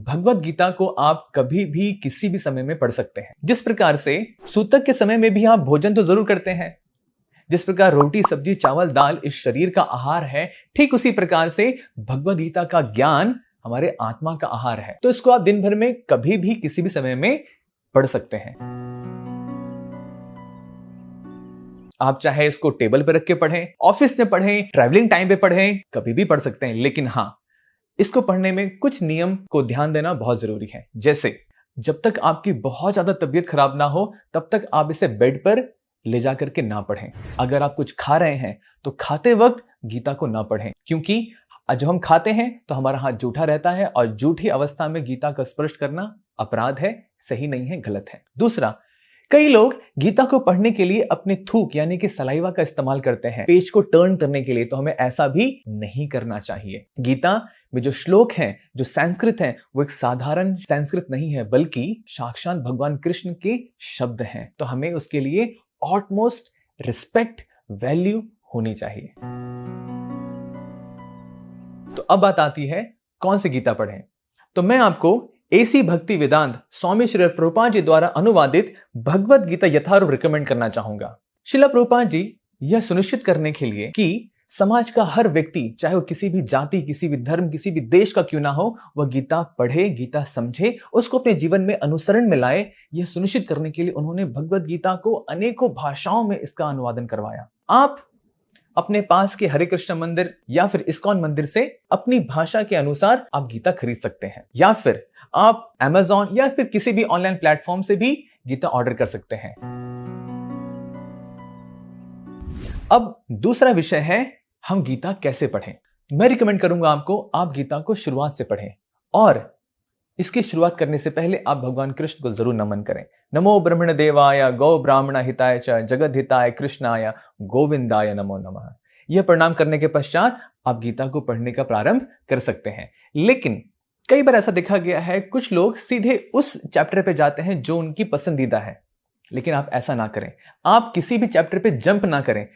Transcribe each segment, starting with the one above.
भगवत गीता को आप कभी भी किसी भी समय में पढ़ सकते हैं। जिस प्रकार से सूतक के समय में भी आप भोजन तो जरूर करते हैं, जिस प्रकार रोटी सब्जी चावल दाल इस शरीर का आहार है, ठीक उसी प्रकार से भगवत गीता का ज्ञान हमारे आत्मा का आहार है। तो इसको आप दिन भर में कभी भी किसी भी समय में पढ़ सकते हैं। आप चाहे इसको टेबल पर रख के पढ़ें, ऑफिस में पढ़ें, ट्रैवलिंग टाइम पे पढ़ें, कभी भी पढ़ सकते हैं। लेकिन हां, इसको पढ़ने में कुछ नियम को ध्यान देना बहुत जरूरी है। जैसे जब तक आपकी बहुत ज्यादा तबीयत खराब ना हो तब तक आप इसे बेड पर ले जाकर के ना पढ़ें। अगर आप कुछ खा रहे हैं तो खाते वक्त गीता को ना पढ़ें, क्योंकि जब हम खाते हैं तो हमारा हाथ जूठा रहता है और जूठी अवस्था में गीता का स्पर्श करना अपराध है, सही नहीं है, गलत है। दूसरा, कई लोग गीता को पढ़ने के लिए अपने थूक यानी कि सलाइवा का इस्तेमाल करते हैं पेज को टर्न करने के लिए, तो हमें ऐसा भी नहीं करना चाहिए। गीता में जो श्लोक हैं, जो संस्कृत हैं, वो एक साधारण संस्कृत नहीं है, बल्कि साक्षात भगवान कृष्ण के शब्द हैं। तो हमें उसके लिए ऑटमोस्ट रिस्पेक्ट, वैल्यू होनी चाहिए। तो अब बात आती है कौन सी गीता पढ़ें। तो मैं आपको एसी भक्ति वेदांत स्वामी श्री प्रभुपाद जी द्वारा अनुवादित भगवत गीता यथारूप रिकमेंड करना चाहूंगा। श्रील प्रभुपाद जी यह सुनिश्चित करने के लिए कि समाज का हर व्यक्ति, चाहे वो किसी भी जाति, किसी भी धर्म, किसी भी देश का क्यों ना हो, वह गीता पढ़े, गीता समझे, उसको अपने जीवन में अनुसरण में लाए। यह सुनिश्चित करने के लिए उन्होंने भगवत गीता को अनेकों भाषाओं में इसका अनुवादन करवाया। आप अपने पास के हरे कृष्ण मंदिर या फिर इस्कॉन मंदिर से अपनी भाषा के अनुसार आप गीता खरीद सकते हैं, या फिर आप Amazon या फिर किसी भी ऑनलाइन प्लेटफॉर्म से भी गीता ऑर्डर कर सकते हैं। अब दूसरा विषय है हम गीता कैसे पढ़ें। मैं रिकमेंड करूंगा आपको, आप गीता को शुरुआत से पढ़ें और इसकी शुरुआत करने से पहले आप भगवान कृष्ण को जरूर नमन करें। नमो ब्रह्मण देवाय गौ ब्राह्मण हिताय च जगद हिताय कृष्णाय गोविंदाय नमो नमः। यह प्रणाम करने के पश्चात आप गीता को पढ़ने का प्रारंभ कर सकते हैं। लेकिन कई बार ऐसा देखा गया है, कुछ लोग सीधे उस चैप्टर पे जाते हैं जो उनकी पसंदीदा है। लेकिन आप ऐसा ना करें, आप किसी भी चैप्टर पे जंप ना करें,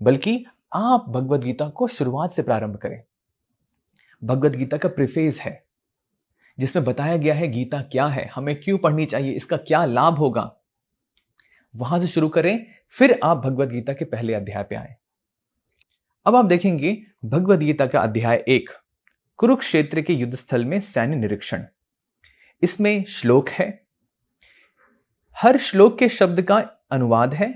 बल्कि आप भगवत गीता को शुरुआत से प्रारंभ करें। भगवत गीता का प्रीफेस है जिसमें बताया गया है गीता क्या है, हमें क्यों पढ़नी चाहिए, इसका क्या लाभ होगा। वहां से शुरू करें, फिर आप भगवत गीता के पहले अध्याय पे आए। अब आप देखेंगे भगवत गीता का अध्याय 1, कुरुक्षेत्र के युद्ध स्थल में सैन्य निरीक्षण। इसमें श्लोक है, हर श्लोक के शब्द का अनुवाद है,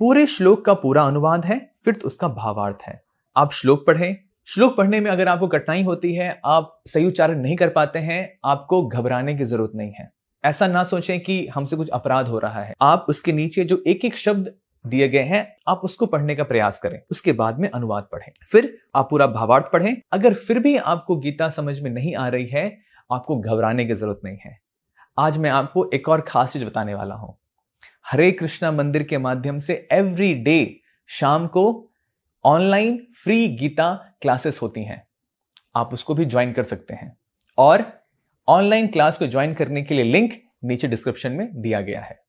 पूरे श्लोक का पूरा अनुवाद है, फिर तो उसका भावार्थ है। आप श्लोक पढ़ें। श्लोक पढ़ने में अगर आपको कठिनाई होती है, आप सही उच्चारण नहीं कर पाते हैं, आपको घबराने की जरूरत नहीं है। ऐसा ना सोचें कि हमसे कुछ अपराध हो रहा है। आप उसके नीचे जो एक एक शब्द दिए गए हैं, आप उसको पढ़ने का प्रयास करें, उसके बाद में अनुवाद पढ़ें, फिर आप पूरा भावार्थ पढ़ें। अगर फिर भी आपको गीता समझ में नहीं आ रही है, आपको घबराने की जरूरत नहीं है। आज मैं आपको एक और खास चीज बताने वाला हूं। हरे कृष्णा मंदिर के माध्यम से एवरी डे शाम को ऑनलाइन फ्री गीता क्लासेस होती हैं, आप उसको भी ज्वाइन कर सकते हैं। और ऑनलाइन क्लास को ज्वाइन करने के लिए लिंक नीचे डिस्क्रिप्शन में दिया गया है।